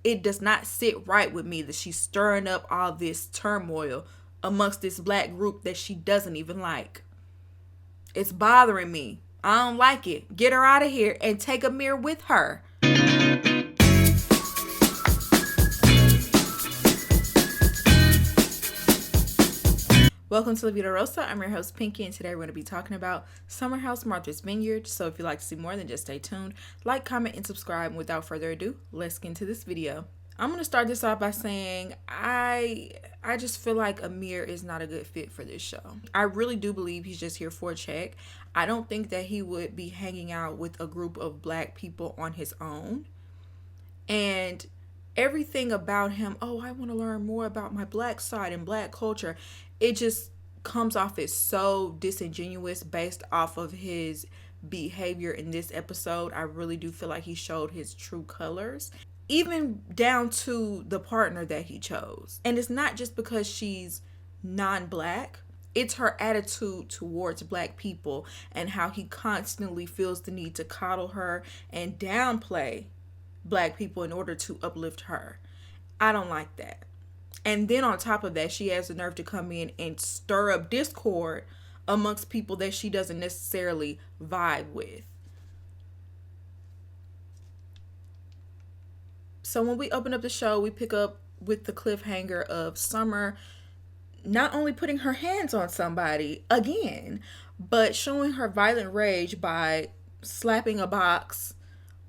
it does not sit right with me that she's stirring up all this turmoil amongst this black group that she doesn't even like. It's bothering me. I don't like it. Get her out of here and take Amir with her. Welcome to La Vida Rosa. I'm your host, Pinky, and today we're going to be talking about Summer House Martha's Vineyard. So if you'd like to see more, then just stay tuned. Like, comment, and subscribe. And without further ado, let's get into this video. I'm going to start this off by saying I just feel like Amir is not a good fit for this show. I really do believe he's just here for a check. I don't think that he would be hanging out with a group of black people on his own. And everything about him, oh, I want to learn more about my black side and black culture. It just comes off as so disingenuous based off of his behavior in this episode. I really do feel like he showed his true colors, even down to the partner that he chose. And it's not just because she's non-black. It's her attitude towards black people and how he constantly feels the need to coddle her and downplay black people in order to uplift her. I don't like that. And then on top of that, she has the nerve to come in and stir up discord amongst people that she doesn't necessarily vibe with. So when we open up the show, we pick up with the cliffhanger of Summer not only putting her hands on somebody again, but showing her violent rage by slapping a box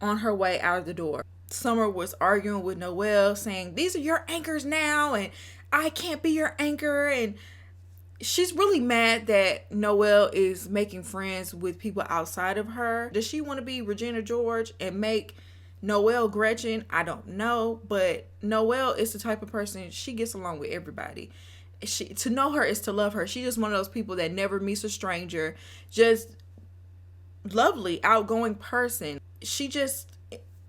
on her way out of the door. Summer was arguing with Noel, saying, these are your anchors now, and I can't be your anchor. And she's really mad that Noel is making friends with people outside of her. Does she want to be Regina George and make Noel Gretchen? I don't know, but Noel is the type of person, she gets along with everybody. To know her is to love her. She's just one of those people that never meets a stranger. Just lovely, outgoing person. She just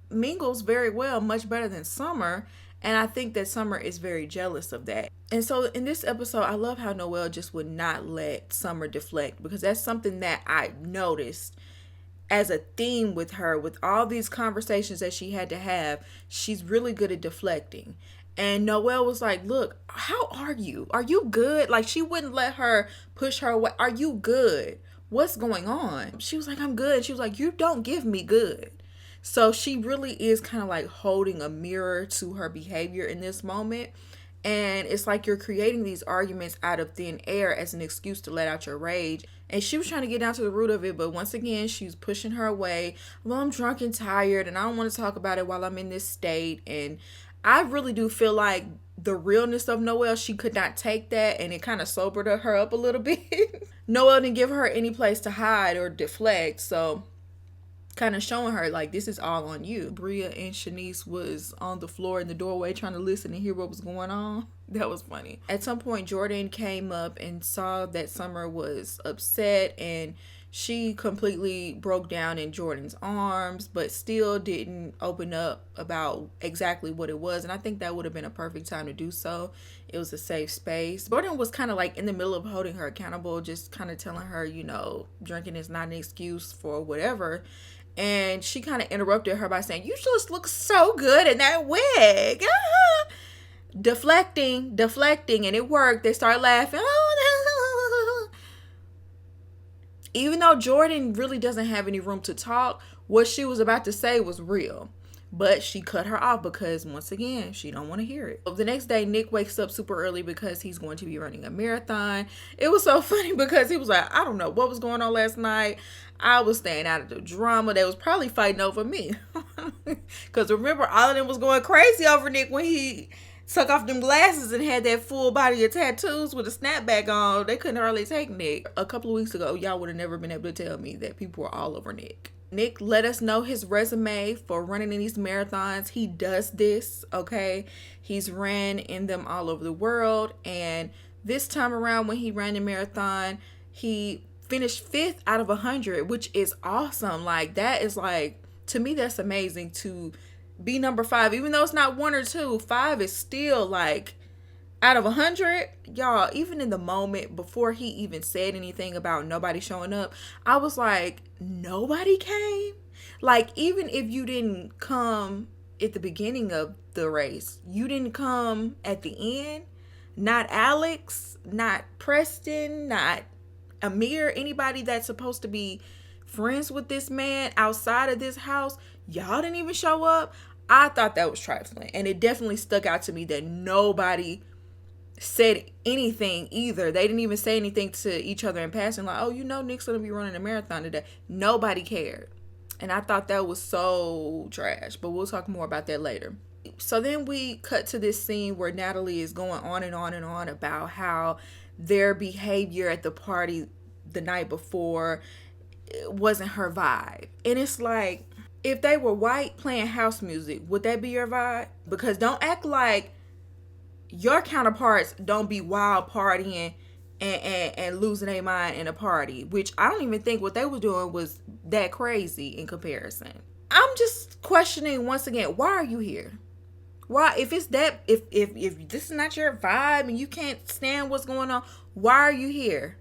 mingles very well, much better than Summer, and I think that Summer is very jealous of that. And so in this episode, I love how Noel just would not let Summer deflect, because that's something that I noticed as a theme with her. With all these conversations that she had to have, she's really good at deflecting. And Noel was like, look, how are you? Are you good? Like, she wouldn't let her push her away. Are you good? What's going on? She was like, I'm good. She was like, you don't give me good. So she really is kind of like holding a mirror to her behavior in this moment. And it's like you're creating these arguments out of thin air as an excuse to let out your rage. And she was trying to get down to the root of it. But once again, she's pushing her away. Well, I'm drunk and tired and I don't want to talk about it while I'm in this state. And I really do feel like the realness of Noel, she could not take that. And it kind of sobered her up a little bit. Noel didn't give her any place to hide or deflect. So kind of showing her like, this is all on you. Bria and Shanice was on the floor in the doorway trying to listen and hear what was going on. That was funny. At some point, Jordan came up and saw that Summer was upset, and she completely broke down in Jordan's arms, but still didn't open up about exactly what it was. And I think that would have been a perfect time to do so. It was a safe space. Jordan was kind of like in the middle of holding her accountable, just kind of telling her, you know, drinking is not an excuse for whatever. And she kind of interrupted her by saying, you just look so good in that wig. Deflecting, and it worked. They started laughing. Even though Jordan really doesn't have any room to talk, what she was about to say was real. But she cut her off because, once again, she don't want to hear it. The next day, Nick wakes up super early because he's going to be running a marathon. It was so funny because he was like, I don't know what was going on last night. I was staying out of the drama. They was probably fighting over me. Because remember, all of them was going crazy over Nick when he took off them glasses and had that full body of tattoos with a snapback on. They couldn't hardly take Nick. A couple of weeks ago, y'all would have never been able to tell me that people were all over Nick. Nick let us know his resume for running in these marathons. He does this, okay? He's ran in them all over the world. And this time around when he ran the marathon, he finished 5th out of 100, which is awesome. Like, that is like, to me, that's amazing to be number 5. Even though it's not 1 or 2, 5 is still like, out of 100, y'all, even in the moment before he even said anything about nobody showing up, I was like, nobody came? Like, even if you didn't come at the beginning of the race. You didn't come at the end. Not Alex, not Preston, not Amir, anybody that's supposed to be friends with this man outside of this house. Y'all didn't even show up. I thought that was trifling. And it definitely stuck out to me that nobody said anything either. They didn't even say anything to each other in passing, like, oh, Nick's gonna be running a marathon today. Nobody cared. And I thought that was so trash. But we'll talk more about that later. So then we cut to this scene where Natalie is going on and on and on about how their behavior at the party the night before wasn't her vibe. And it's like, if they were white playing house music, would that be your vibe? Because don't act like your counterparts don't be wild partying and losing their mind in a party, which I don't even think what they were doing was that crazy in comparison. I'm just questioning once again, why are you here? Why, if it's that, if this is not your vibe and you can't stand what's going on, why are you here?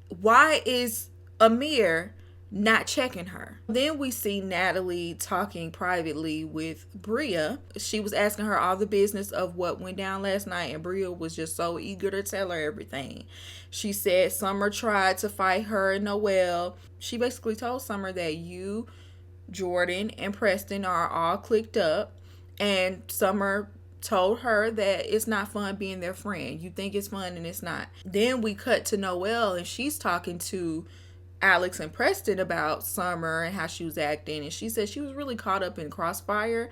Why is Amir not checking her? Then we see Natalie talking privately with Bria. She was asking her all the business of what went down last night, and Bria was just so eager to tell her everything. She said Summer tried to fight her and Noel. She basically told Summer that you, Jordan, and Preston are all clicked up, and Summer told her that it's not fun being their friend. You think it's fun and it's not. Then we cut to Noel, and she's talking to Alex and Preston about Summer and how she was acting, and she said she was really caught up in crossfire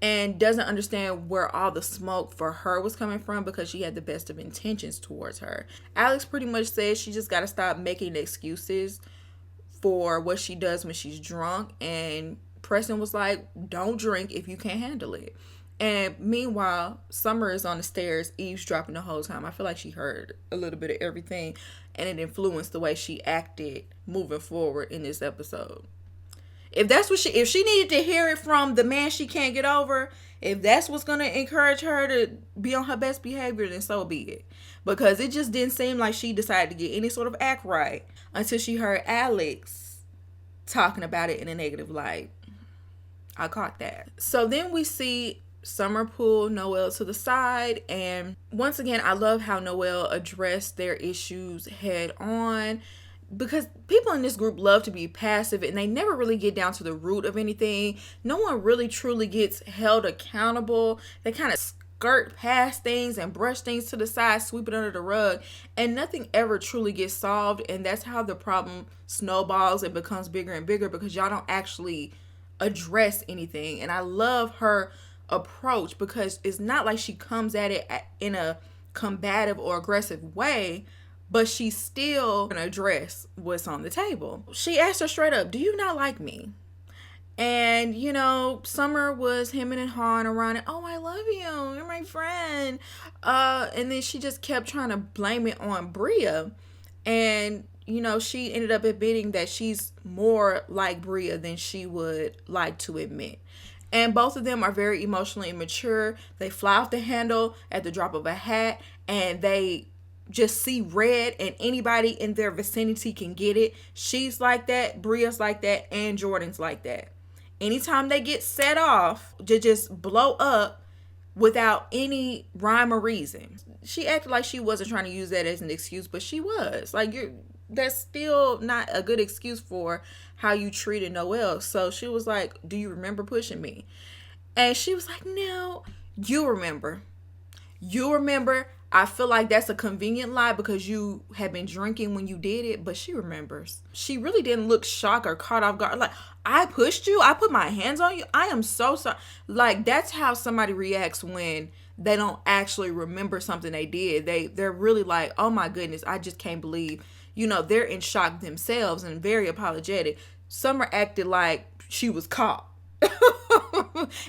and doesn't understand where all the smoke for her was coming from because she had the best of intentions towards her. Alex pretty much said she just got to stop making excuses for what she does when she's drunk, and Preston was like, don't drink if you can't handle it. And meanwhile, Summer is on the stairs eavesdropping the whole time. I feel like she heard a little bit of everything, and it influenced the way she acted moving forward in this episode. If that's what if she needed to hear it from the man she can't get over, if that's what's going to encourage her to be on her best behavior, then so be it. Because it just didn't seem like she decided to get any sort of act right until she heard Alex talking about it in a negative light. I caught that. So then we see Summer pull Noel to the side, and once again, I love how Noel addressed their issues head on, because people in this group love to be passive and they never really get down to the root of anything. No one really truly gets held accountable. They kind of skirt past things and brush things to the side, sweep it under the rug, and nothing ever truly gets solved. And that's how the problem snowballs and becomes bigger and bigger, because y'all don't actually address anything. And I love her approach, because it's not like she comes at it in a combative or aggressive way, but she's still gonna address what's on the table. She asked her straight up, do you not like me? And Summer was hemming and hawing around it. Oh, I love you, you're my friend, and then she just kept trying to blame it on Bria. And she ended up admitting that she's more like Bria than she would like to admit. And both of them are very emotionally immature. They fly off the handle at the drop of a hat, and they just see red, and anybody in their vicinity can get it. She's like that, Bria's like that, and Jordan's like that. Anytime they get set off, to just blow up without any rhyme or reason. She acted like she wasn't trying to use that as an excuse, but she was. Like, that's still not a good excuse for how you treated Noel. So she was like, do you remember pushing me? And she was like, no, you remember. I feel like that's a convenient lie because you had been drinking when you did it, but she remembers. She really didn't look shocked or caught off guard. Like, I pushed you? I put my hands on you? I am so sorry. Like, that's how somebody reacts when they don't actually remember something they did. They're really like, oh my goodness, I just can't believe. They're in shock themselves and very apologetic. Summer acted like she was caught.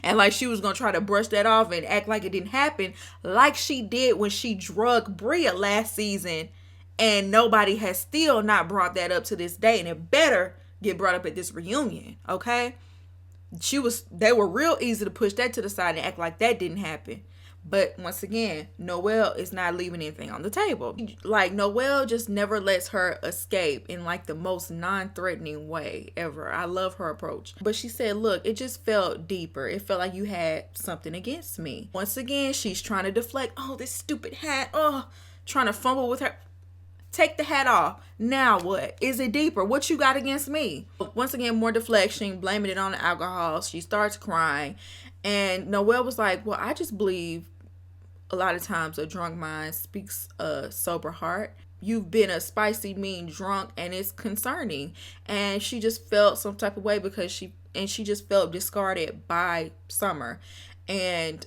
And like she was going to try to brush that off and act like it didn't happen, like she did when she drugged Bria last season, and nobody has still not brought that up to this day, and it better get brought up at this reunion, okay? They were real easy to push that to the side and act like that didn't happen. But once again, Noel is not leaving anything on the table. Like, Noel just never lets her escape in like the most non-threatening way ever. I love her approach. But she said, look, it just felt deeper. It felt like you had something against me. Once again, she's trying to deflect. Oh, this stupid hat. Oh, trying to fumble with her. Take the hat off. Now what? Is it deeper? What you got against me? Once again, more deflection, blaming it on the alcohol. She starts crying. And Noel was like, well, I just believe a lot of times a drunk mind speaks a sober heart. You've been a spicy, mean drunk, and it's concerning. And she just felt some type of way because she just felt discarded by Summer. And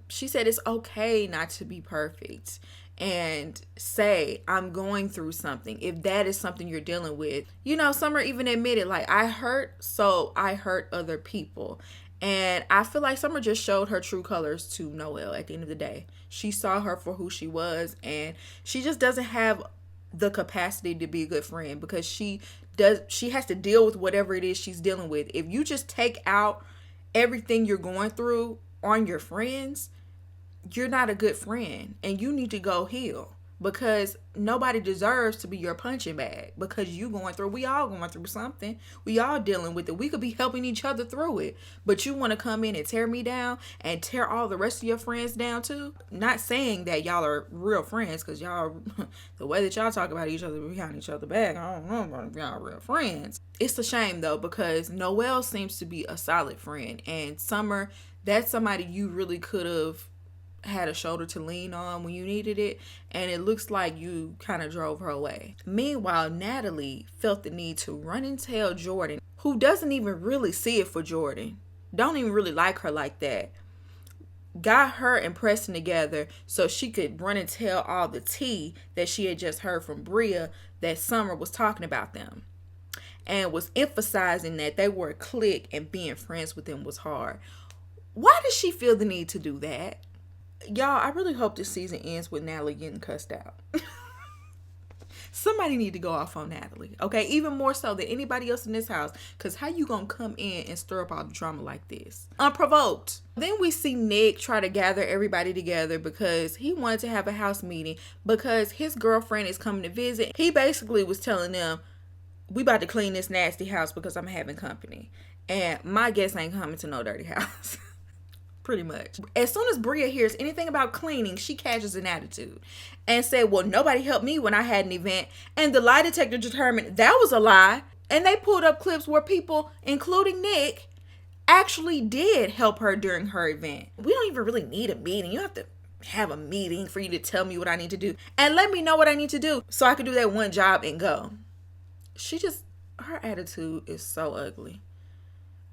she said it's okay not to be perfect. And say, I'm going through something, if that is something you're dealing with. You know, Summer even admitted, like, I hurt, so I hurt other people. And I feel like Summer just showed her true colors to Noel at the end of the day. She saw her for who she was, and she just doesn't have the capacity to be a good friend because she has to deal with whatever it is she's dealing with. If you just take out everything you're going through on your friends, you're not a good friend, and you need to go heal, because nobody deserves to be your punching bag because we all going through something. We all dealing with it. We could be helping each other through it, but you want to come in and tear me down and tear all the rest of your friends down too. Not saying that y'all are real friends, because y'all, the way that y'all talk about each other behind each other back, I don't know if y'all real friends. It's a shame though, because Noel seems to be a solid friend, and Summer, that's somebody you really could have had a shoulder to lean on when you needed it, and it looks like you kind of drove her away. Meanwhile, Natalie felt the need to run and tell Jordan, who doesn't even really see it for Jordan, don't even really like her like that, got her and Preston together so she could run and tell all the tea that she had just heard from Bria, that Summer was talking about them and was emphasizing that they were a clique and being friends with them was hard. Why does she feel the need to do that? Y'all, I really hope this season ends with Natalie getting cussed out. Somebody need to go off on Natalie, okay? Even more so than anybody else in this house, because how you gonna come in and stir up all the drama like this? Unprovoked. Then we see Nick try to gather everybody together because he wanted to have a house meeting because his girlfriend is coming to visit. He basically was telling them, we about to clean this nasty house because I'm having company. And my guest ain't coming to no dirty house. Pretty much. As soon as Bria hears anything about cleaning, she catches an attitude and said, well, nobody helped me when I had an event. And the lie detector determined that was a lie. And they pulled up clips where people, including Nick, actually did help her during her event. We don't even really need a meeting. You have to have a meeting for you to tell me what I need to do and let me know what I need to do so I can do that one job and go. Her attitude is so ugly.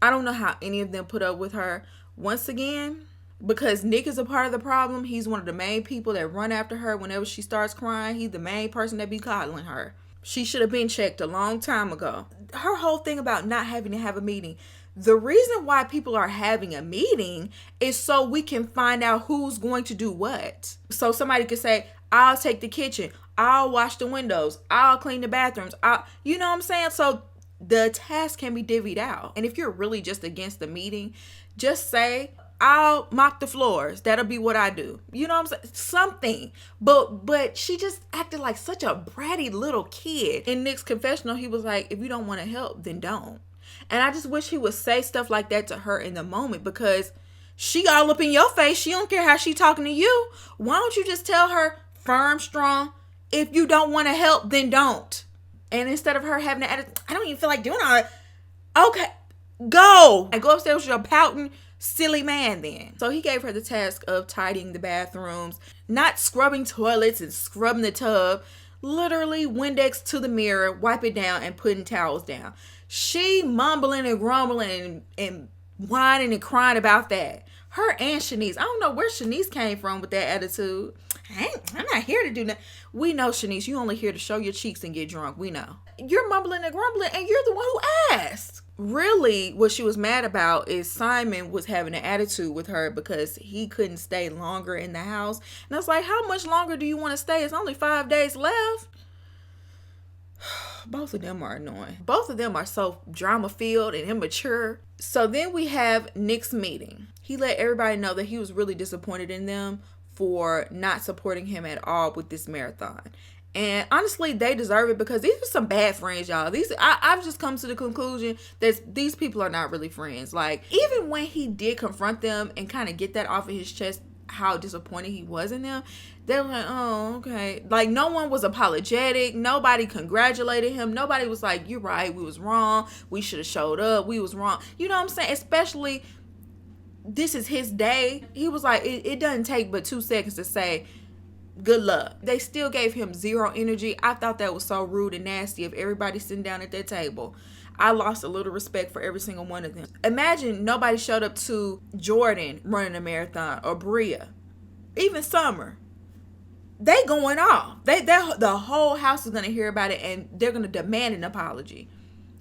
I don't know how any of them put up with her. Once again, because Nick is a part of the problem. He's one of the main people that run after her whenever she starts crying. He's the main person that be coddling her. She should have been checked a long time ago. Her whole thing about not having to have a meeting. The reason why people are having a meeting is so we can find out who's going to do what. So somebody could say, I'll take the kitchen. I'll wash the windows. I'll clean the bathrooms. You know what I'm saying? So the task can be divvied out. And if you're really just against the meeting, just say, I'll mop the floors. That'll be what I do. You know what I'm saying? Something. But she just acted like such a bratty little kid. In Nick's confessional, he was like, if you don't want to help, then don't. And I just wish he would say stuff like that to her in the moment, because she all up in your face. She don't care how she talking to you. Why don't you just tell her firm, strong, if you don't want to help, then don't. And instead of her having to add, I don't even feel like doing all that. Okay, go. And go upstairs with your pouting, silly man then. So he gave her the task of tidying the bathrooms, not scrubbing toilets and scrubbing the tub. Literally Windex to the mirror, wipe it down, and putting towels down. She mumbling and grumbling and whining and crying about that. Her and Shanice. I don't know where Shanice came from with that attitude. I'm not here to do that. We know, Shanice, you only here to show your cheeks and get drunk. We know. You're mumbling and grumbling, and you're the one who asked. Really, what she was mad about is Simon was having an attitude with her because he couldn't stay longer in the house. And I was like, how much longer do you want to stay? It's only 5 days left. Both of them are annoying. Both of them are so drama-filled and immature. So then we have Nick's meeting. He let everybody know that he was really disappointed in them for not supporting him at all with this marathon. And honestly, they deserve it because these are some bad friends, y'all. I've just come to the conclusion that these people are not really friends. Like, even when he did confront them and kind of get that off of his chest, how disappointed he was in them, they were like, oh, okay. Like, no one was apologetic. Nobody congratulated him. Nobody was like, you're right, we was wrong. We should have showed up. We was wrong. You know what I'm saying? Especially, this is his day. He was like, it doesn't take but 2 seconds to say, good luck. They still gave him zero energy. I thought that was so rude and nasty of everybody sitting down at that table. I lost a little respect for every single one of them. Imagine nobody showed up to Jordan running a marathon, or Bria, even Summer. They going off. The whole house is going to hear about it, and they're going to demand an apology.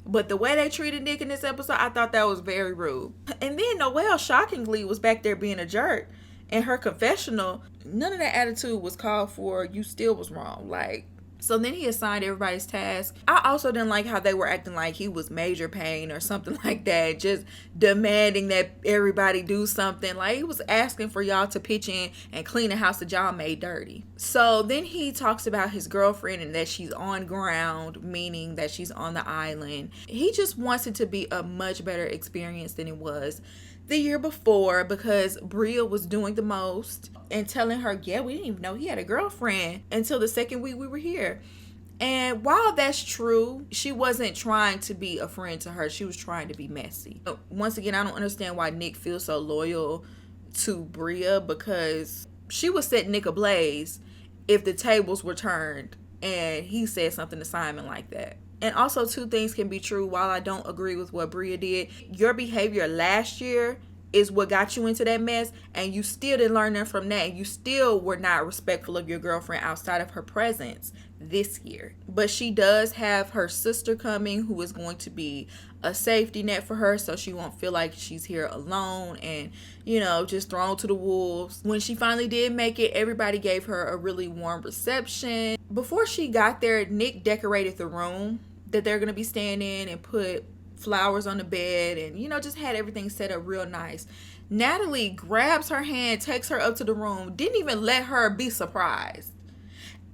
But the way they treated Nick in this episode, I thought that was very rude. And then Noel, shockingly, was back there being a jerk. In her confessional, none of that attitude was called for. You still was wrong. Like, so then he assigned everybody's task. I also didn't like how they were acting like he was Major Payne or something like that, just demanding that everybody do something. Like, he was asking for y'all to pitch in and clean the house that y'all made dirty. So then he talks about his girlfriend and that she's on ground, meaning that she's on the island. He just wants it to be a much better experience than it was the year before, because Bria was doing the most and telling her, yeah, we didn't even know he had a girlfriend until the second week we were here. And while that's true, she wasn't trying to be a friend to her. She was trying to be messy. Once again, I don't understand why Nick feels so loyal to Bria, because she would set Nick ablaze if the tables were turned and he said something to Simon like that. And also, 2 things can be true. While I don't agree with what Bria did, your behavior last year is what got you into that mess, and you still didn't learn nothing from that. You still were not respectful of your girlfriend outside of her presence this year. But she does have her sister coming, who is going to be a safety net for her, so she won't feel like she's here alone and, you know, just thrown to the wolves. When she finally did make it, everybody gave her a really warm reception. Before she got there, Nick decorated the room that they're going to be staying in and put flowers on the bed and, you know, just had everything set up real nice. Natalie grabs her hand, takes her up to the room, didn't even let her be surprised.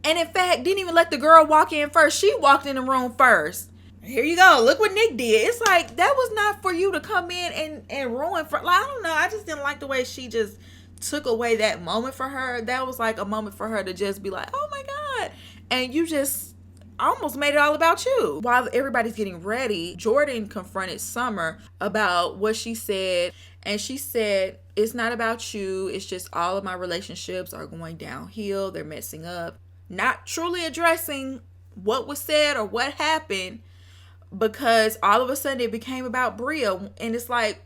And in fact, didn't even let the girl walk in first. She walked in the room first. Here you go. Look what Nick did. It's like, that was not for you to come in and ruin for, like, I don't know. I just didn't like the way she just took away that moment for her. That was like a moment for her to just be like, oh my God. And you just almost made it all about you. While everybody's getting ready, Jordan confronted Summer about what she said. And she said, it's not about you. It's just all of my relationships are going downhill. They're messing up. Not truly addressing what was said or what happened, because all of a sudden it became about Bria. And it's like,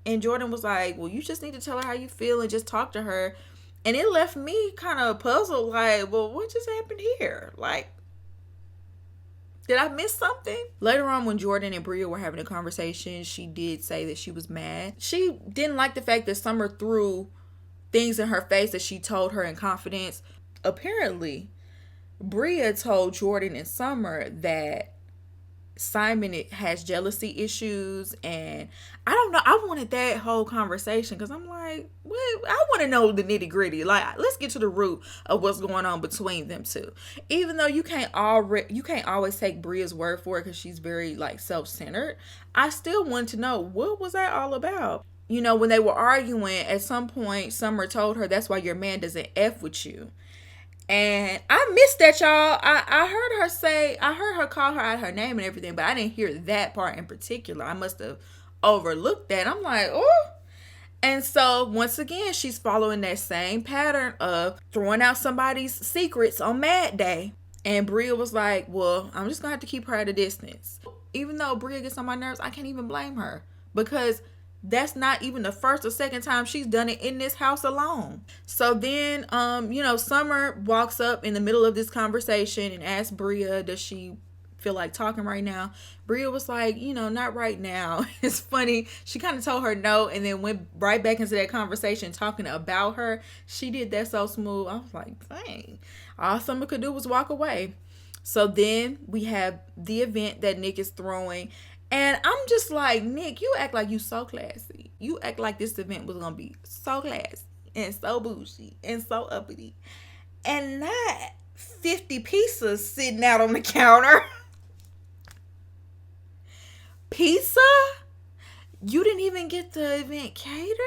and Jordan was like, well, you just need to tell her how you feel and just talk to her. And it left me kind of puzzled, like, well, what just happened here? Like, did I miss something? Later on, when Jordan and Bria were having a conversation, she did say that she was mad. She didn't like the fact that Summer threw things in her face that she told her in confidence. Apparently, Bria told Jordan and Summer that Simon has jealousy issues, and I don't know, I wanted that whole conversation, because I'm like, what? I want to know the nitty gritty. Like, let's get to the root of what's going on between them two. Even though you can't always take Bria's word for it, because she's very like self-centered, I still want to know, what was that all about? You know, when they were arguing, at some point Summer told her, that's why your man doesn't F with you. And I missed that, y'all. I heard her call her out her name and everything, but I didn't hear that part in particular. I must have overlooked that. I'm like, oh. And so once again, she's following that same pattern of throwing out somebody's secrets on Mad Day. And Bria was like, well, I'm just gonna have to keep her at a distance. Even though Bria gets on my nerves, I can't even blame her, because that's not even the first or second time she's done it in this house alone. So then, Summer walks up in the middle of this conversation and asks Bria, does she feel like talking right now? Bria was like, not right now. It's funny. She kind of told her no, and then went right back into that conversation talking about her. She did that so smooth. I was like, dang. All Summer could do was walk away. So then we have the event that Nick is throwing. And I'm just like, Nick, you act like you so classy. You act like this event was gonna be so classy and so bougie and so uppity, and not 50 pizzas sitting out on the counter. Pizza? You didn't even get the event catered?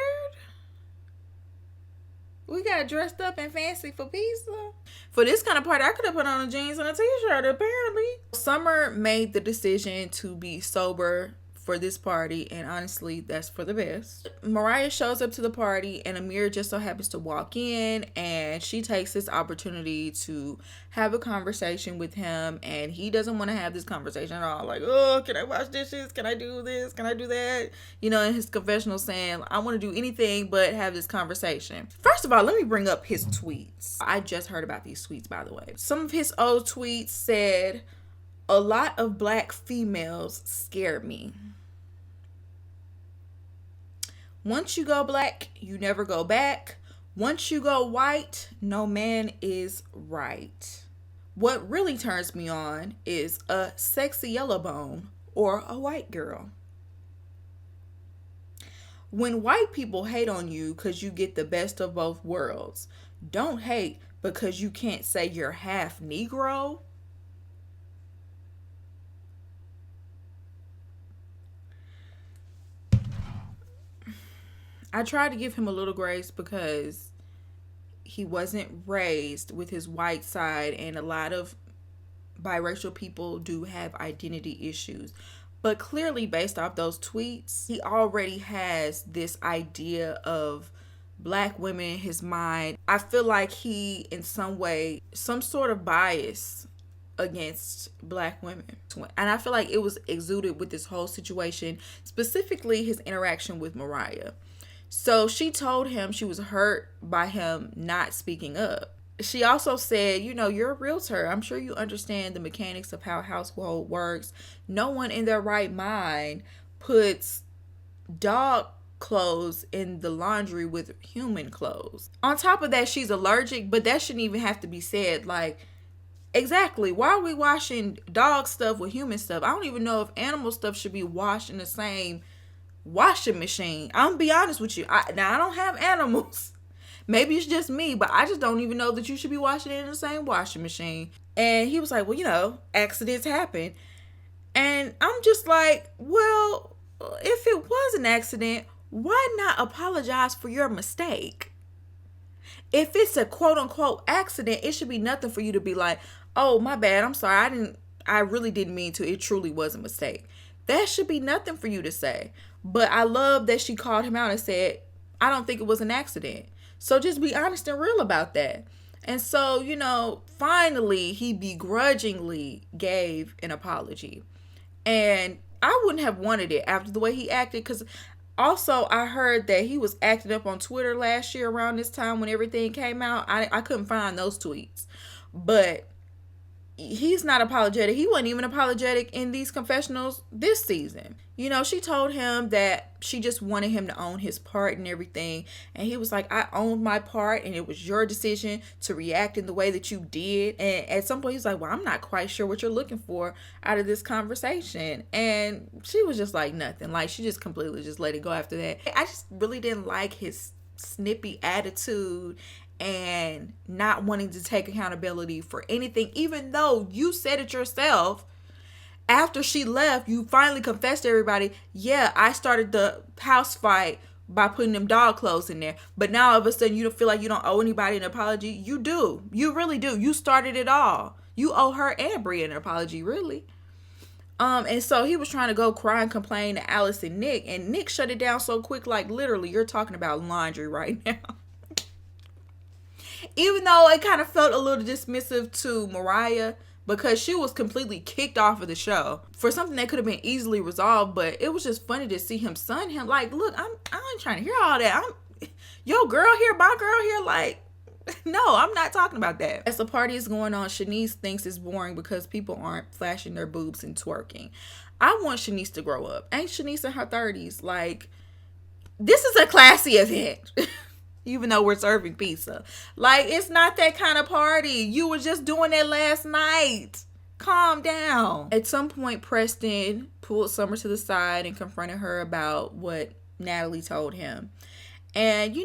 We got dressed up and fancy for pizza. For this kind of party, I could have put on a jeans and a t-shirt, apparently. Summer made the decision to be sober for this party, and honestly, that's for the best. Mariah shows up to the party, and Amir just so happens to walk in, and she takes this opportunity to have a conversation with him, and he doesn't want to have this conversation at all. Like, oh, can I wash dishes? Can I do this? Can I do that? You know, in his confessional saying, I want to do anything but have this conversation. First of all, let me bring up his tweets. I just heard about these tweets, by the way. Some of his old tweets said, a lot of black females scare me. Once you go black, you never go back. Once you go white, no man is right. What really turns me on is a sexy yellow bone or a white girl. When white people hate on you because you get the best of both worlds, don't hate because you can't say you're half Negro. I tried to give him a little grace because he wasn't raised with his white side, and a lot of biracial people do have identity issues. But clearly, based off those tweets, he already has this idea of black women in his mind. I feel like he, in some way, some sort of bias against black women. And I feel like it was exuded with this whole situation, specifically his interaction with Mariah. So she told him she was hurt by him not speaking up. She also said, you know, you're a realtor. I'm sure you understand the mechanics of how a household works. No one in their right mind puts dog clothes in the laundry with human clothes. On top of that, she's allergic, but that shouldn't even have to be said. Like, exactly, why are we washing dog stuff with human stuff? I don't even know if animal stuff should be washed in the same washing machine. I'm gonna be honest with you. I don't have animals. Maybe it's just me, but I just don't even know that you should be washing it in the same washing machine. And he was like, well, you know, accidents happen. And I'm just like, well, if it was an accident, why not apologize for your mistake? If it's a quote unquote accident, it should be nothing for you to be like, oh, my bad, I'm sorry, I really didn't mean to. It truly was a mistake. That should be nothing for you to say. But I love that she called him out and said, I don't think it was an accident. So just be honest and real about that. And so, you know, finally, he begrudgingly gave an apology. And I wouldn't have wanted it after the way he acted, because also I heard that he was acting up on Twitter last year around this time when everything came out. I couldn't find those tweets. But he's not apologetic. He wasn't even apologetic in these confessionals this season. You know, she told him that she just wanted him to own his part and everything. And he was like, I owned my part and it was your decision to react in the way that you did. And at some point he's like, well, I'm not quite sure what you're looking for out of this conversation. And she was just like, nothing. Like, she just completely just let it go after that. I just really didn't like his snippy attitude and not wanting to take accountability for anything, even though you said it yourself. After she left, you finally confessed to everybody, yeah, I started the house fight by putting them dog clothes in there. But now all of a sudden you don't feel like you don't owe anybody an apology. You do. You really do. You started it all. You owe her and Bria an apology, really. And so he was trying to go cry and complain to Alice and Nick shut it down so quick, like literally, you're talking about laundry right now. Even though it kind of felt a little dismissive to Mariah because she was completely kicked off of the show for something that could have been easily resolved, but it was just funny to see him son him. Like, look, I ain't trying to hear all that. I'm your girl here, my girl here. Like, no, I'm not talking about that. As the party is going on, Shanice thinks it's boring because people aren't flashing their boobs and twerking. I want Shanice to grow up. Ain't Shanice in her 30s? Like, this is a classy event. Even though we're serving pizza. Like, it's not that kind of party. You were just doing that last night. Calm down. At some point, Preston pulled Summer to the side and confronted her about what Natalie told him. And,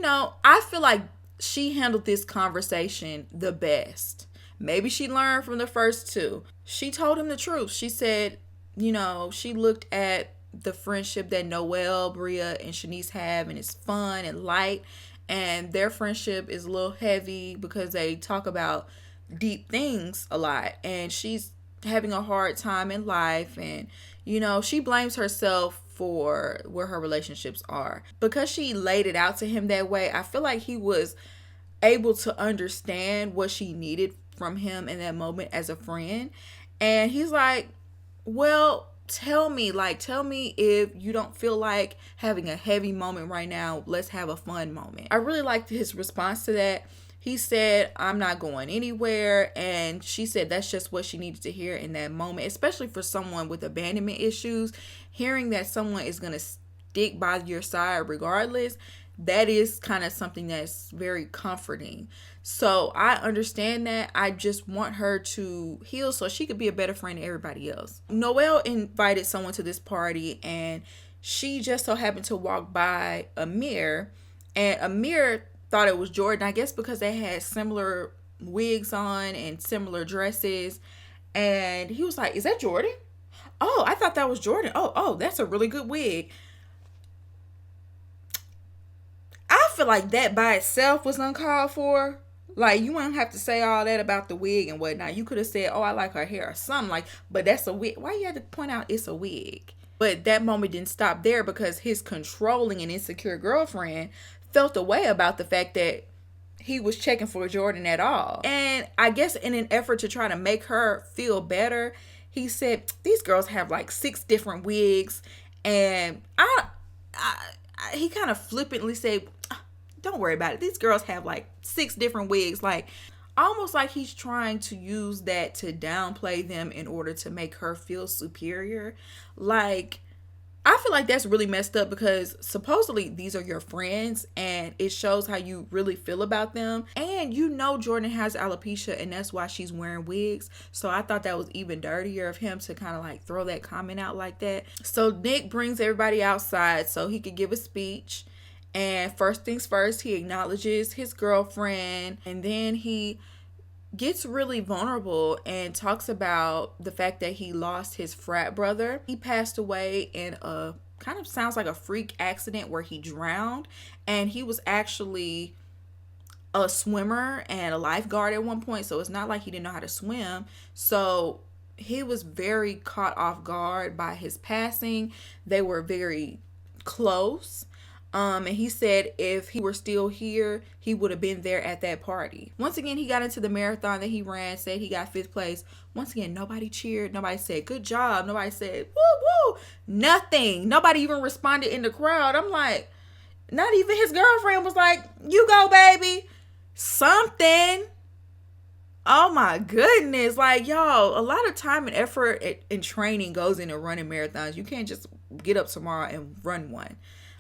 I feel like she handled this conversation the best. Maybe she learned from the first two. She told him the truth. She said, she looked at the friendship that Noel, Bria, and Shanice have, and it's fun and light. And their friendship is a little heavy because they talk about deep things a lot. And she's having a hard time in life. And, she blames herself for where her relationships are. Because she laid it out to him that way, I feel like he was able to understand what she needed from him in that moment as a friend. And he's like, well, tell me if you don't feel like having a heavy moment right now. Let's have a fun moment. I really liked his response to that. He said, I'm not going anywhere. And she said that's just what she needed to hear in that moment, especially for someone with abandonment issues. Hearing that someone is going to stick by your side regardless, that is kind of something that's very comforting. So I understand that. I just want her to heal so she could be a better friend to everybody else. Noel invited someone to this party, and she just so happened to walk by Amir, and Amir thought it was Jordan, I guess because they had similar wigs on and similar dresses. And he was like, is that Jordan? Oh, I thought that was Jordan. Oh, that's a really good wig. I feel like that by itself was uncalled for. Like, you wouldn't have to say all that about the wig and whatnot. You could have said, oh, I like her hair or something like, but that's a wig. Why you had to point out it's a wig? But that moment didn't stop there, because his controlling and insecure girlfriend felt a way about the fact that he was checking for Jordan at all. And I guess in an effort to try to make her feel better, he said, these girls have like 6 different wigs. And he kind of flippantly said, don't worry about it. These girls have like 6 different wigs. Like, almost like he's trying to use that to downplay them in order to make her feel superior. Like, I feel like that's really messed up, because supposedly these are your friends and it shows how you really feel about them. And Jordan has alopecia, and that's why she's wearing wigs. So I thought that was even dirtier of him to kind of like throw that comment out like that. So Nick brings everybody outside so he could give a speech. And first things first, he acknowledges his girlfriend, and then he gets really vulnerable and talks about the fact that he lost his frat brother. He passed away in a kind of sounds like a freak accident where he drowned, and he was actually a swimmer and a lifeguard at one point, so it's not like he didn't know how to swim. So he was very caught off guard by his passing. They were very close. And he said if he were still here, he would have been there at that party. Once again, he got into the marathon that he ran, said he got 5th place. Once again, nobody cheered. Nobody said, good job. Nobody said, woo, woo. Nothing. Nobody even responded in the crowd. I'm like, not even his girlfriend was like, you go, baby. Something. Oh my goodness. Like, y'all, a lot of time and effort and training goes into running marathons. You can't just get up tomorrow and run one,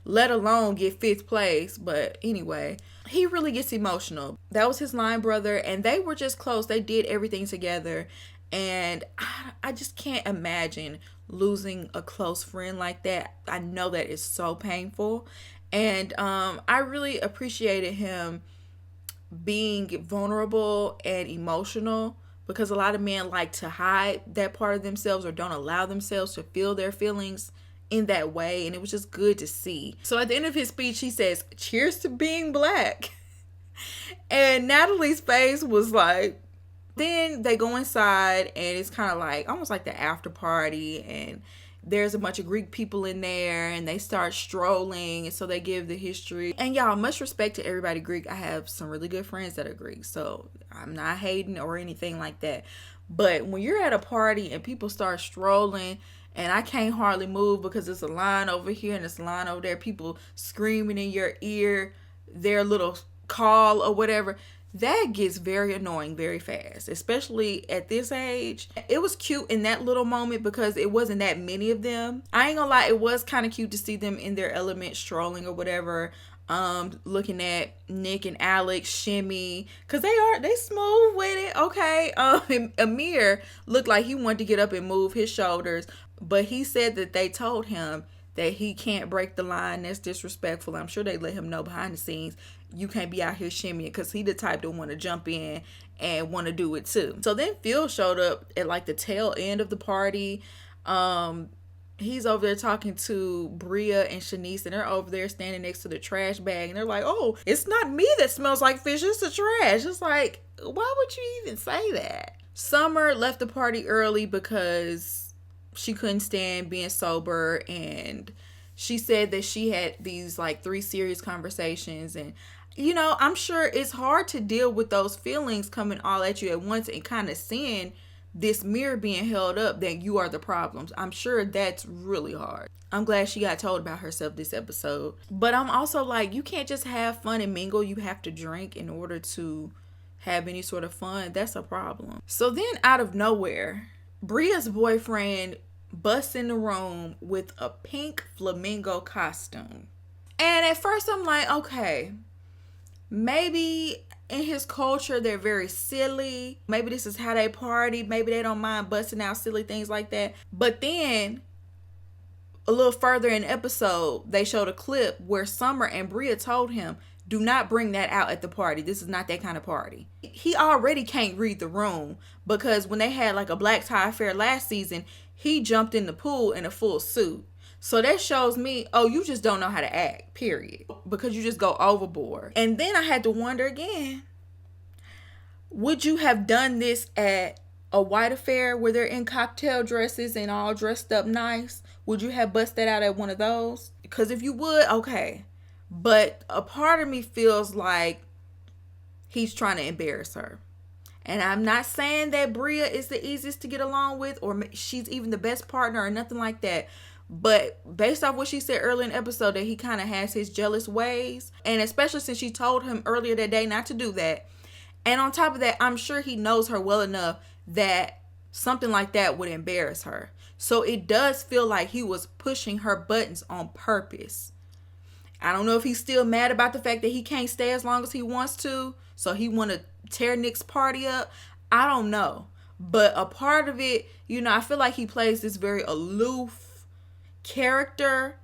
let alone get 5th place. But anyway, he really gets emotional. That was his line brother, and they were just close. They did everything together, and I just can't imagine losing a close friend like that. I know that is so painful, and I really appreciated him being vulnerable and emotional, because a lot of men like to hide that part of themselves or don't allow themselves to feel their feelings in that way. And it was just good to see. So at the end of his speech, he says, cheers to being black. And Natalie's face was like, then they go inside, and it's kind of like almost like the after party, and there's a bunch of Greek people in there, and they start strolling, and so they give the history. And y'all, much respect to everybody Greek. I have some really good friends that are Greek, so I'm not hating or anything like that. But when you're at a party and people start strolling, and I can't hardly move because there's a line over here and there's a line over there, people screaming in your ear their little call or whatever, that gets very annoying very fast, especially at this age. It was cute in that little moment because it wasn't that many of them. I ain't gonna lie, it was kind of cute to see them in their element, strolling or whatever, looking at Nick and Alex shimmy, because they smooth with it. Okay. Amir looked like he wanted to get up and move his shoulders, but he said that they told him that he can't break the line. That's disrespectful. I'm sure they let him know behind the scenes, you can't be out here shimmying, because he the type to want to jump in and want to do it too. So then Phil showed up at like the tail end of the party. He's over there talking to Bria and Shanice, and they're over there standing next to the trash bag, and they're like, oh, it's not me that smells like fish, it's the trash. It's like, why would you even say that? Summer left the party early because she couldn't stand being sober, and she said that she had these like 3 serious conversations, and you know, I'm sure it's hard to deal with those feelings coming all at you at once, and kind of seeing this mirror being held up that you are the problems. I'm sure that's really hard. I'm glad she got told about herself this episode. But I'm also like, you can't just have fun and mingle. You have to drink in order to have any sort of fun. That's a problem. So then out of nowhere, Bria's boyfriend busts in the room with a pink flamingo costume. And at first I'm like, okay, maybe in his culture, they're very silly. Maybe this is how they party. Maybe they don't mind busting out silly things like that. But then, a little further in the episode, they showed a clip where Summer and Bria told him, do not bring that out at the party. This is not that kind of party. He already can't read the room, because when they had like a black tie affair last season, he jumped in the pool in a full suit. So that shows me, oh, you just don't know how to act, period. Because you just go overboard. And then I had to wonder again, would you have done this at a white affair where they're in cocktail dresses and all dressed up nice? Would you have bust that out at one of those? Because if you would, okay. But a part of me feels like he's trying to embarrass her. And I'm not saying that Bria is the easiest to get along with, or she's even the best partner or nothing like that. But based off what she said earlier in the episode, that he kind of has his jealous ways. And especially since she told him earlier that day not to do that. And on top of that, I'm sure he knows her well enough that something like that would embarrass her. So it does feel like he was pushing her buttons on purpose. I don't know if he's still mad about the fact that he can't stay as long as he wants to. So he want to tear Nick's party up. I don't know. But a part of it, you know, I feel like he plays this very aloof character,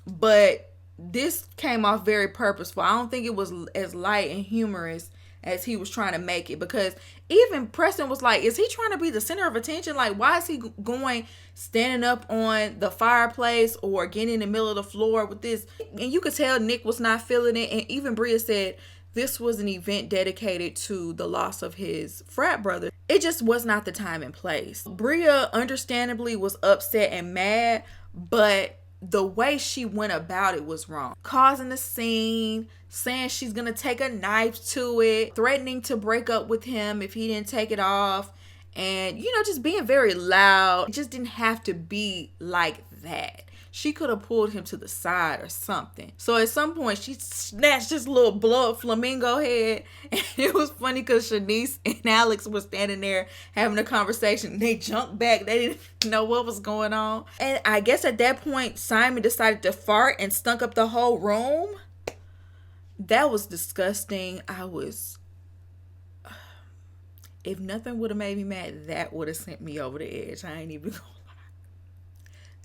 but this came off very purposeful. I don't think it was as light and humorous as he was trying to make it, because even Preston was like, is he trying to be the center of attention? Like, why is he going standing up on the fireplace or getting in the middle of the floor with this? And you could tell Nick was not feeling it. And even Bria said this was an event dedicated to the loss of his frat brother. It just was not the time and place. Bria understandably was upset and mad, but the way she went about it was wrong. Causing a scene, saying she's gonna take a knife to it, threatening to break up with him if he didn't take it off, and, you know, just being very loud. It just didn't have to be like that. She could have pulled him to the side or something. So at some point, she snatched this little blow-up flamingo head. And it was funny because Shanice and Alex were standing there having a conversation. They jumped back. They didn't know what was going on. And I guess at that point, Simon decided to fart and stunk up the whole room. That was disgusting. If nothing would have made me mad, that would have sent me over the edge. I ain't even gonna lie.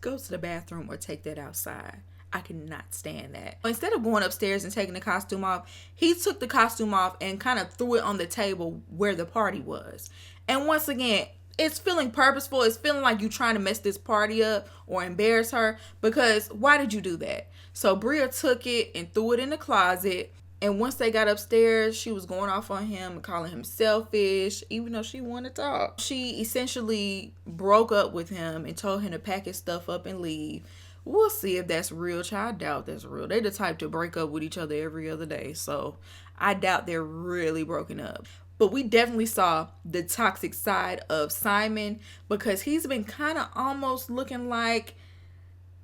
Go to the bathroom or take that outside. I cannot stand that. Instead of going upstairs and taking the costume off, he took the costume off and kind of threw it on the table where the party was. And once again, it's feeling purposeful. It's feeling like you're trying to mess this party up or embarrass her, because why did you do that? So Bria took it and threw it in the closet. And once they got upstairs, she was going off on him and calling him selfish, even though she wanted to talk. She essentially broke up with him and told him to pack his stuff up and leave. We'll see if that's real. I doubt that's real. They're the type to break up with each other every other day. So I doubt they're really broken up. But we definitely saw the toxic side of Simon, because he's been kind of almost looking like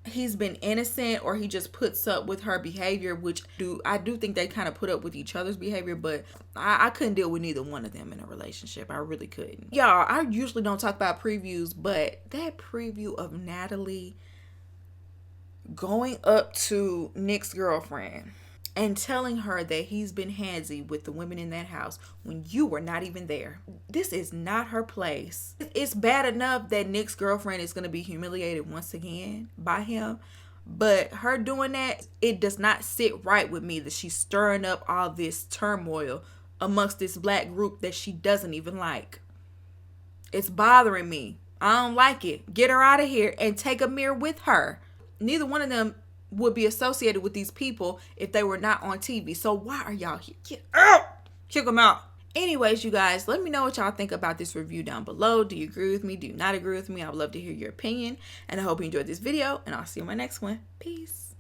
he's been innocent, or he just puts up with her behavior, which I do think they kind of put up with each other's behavior, but I couldn't deal with neither one of them in a relationship. I really couldn't. Y'all, I usually don't talk about previews, but that preview of Natalie going up to Nick's girlfriend and telling her that he's been handsy with the women in that house when you were not even there. This is not her place. It's bad enough that Nick's girlfriend is going to be humiliated once again by him, But her doing that, it does not sit right with me that she's stirring up all this turmoil amongst this black group that she doesn't even like. It's bothering me. I don't like it. Get her out of here and take Amir with her. Neither one of them would be associated with these people if they were not on TV. So why are y'all here? Get out! Kick them out. Anyways, you guys, let me know what y'all think about this review down below. Do you agree with me? Do you not agree with me? I would love to hear your opinion. And I hope you enjoyed this video. And I'll see you in my next one. Peace.